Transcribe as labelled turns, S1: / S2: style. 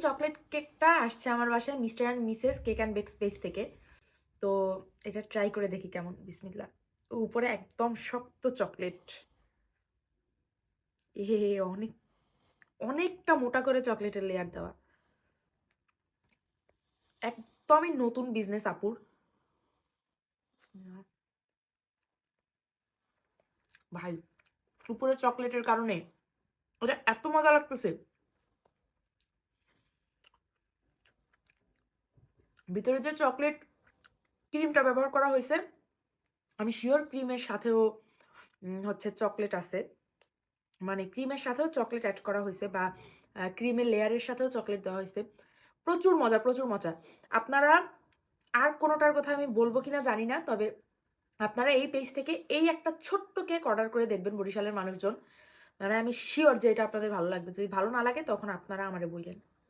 S1: Chocolate কেকটা আসছে আমার বাসায় Mr and Mrs Cake and Bake Space থেকে। তো এটা ট্রাই করে দেখি কেমন। বিসমিল্লাহ। উপরে একদম শক্ত চকলেট। অনেক অনেকটা মোটা করে চকলেটের লেয়ার দেওয়া। একদমই নতুন বিজনেস আপুর। ভাই, উপরে চকলেটের কারণে ওটা এত মজা লাগতেছে। ভিতরে যে চকলেট ক্রিমটা ব্যবহার করা হয়েছে, আমি শিওর ক্রিমের সাথেও হচ্ছে চকলেট আছে। মানে ক্রিমের সাথেও চকলেট অ্যাড করা হয়েছে বা ক্রিমের লেয়ারের সাথেও চকলেট দেওয়া হয়েছে। প্রচুর মজা, প্রচুর মজা। আপনারা আর কোনোটার কথা আমি বলবো কিনা জানি না, তবে আপনারা এই পেজ থেকে এই একটা ছোট্ট কেক অর্ডার করে দেখবেন বরিশালের মানুষজন। মানে আমি শিওর যে এটা আপনাদের ভালো লাগবে। যদি ভালো না লাগে তখন আপনারা আমারে বললেন।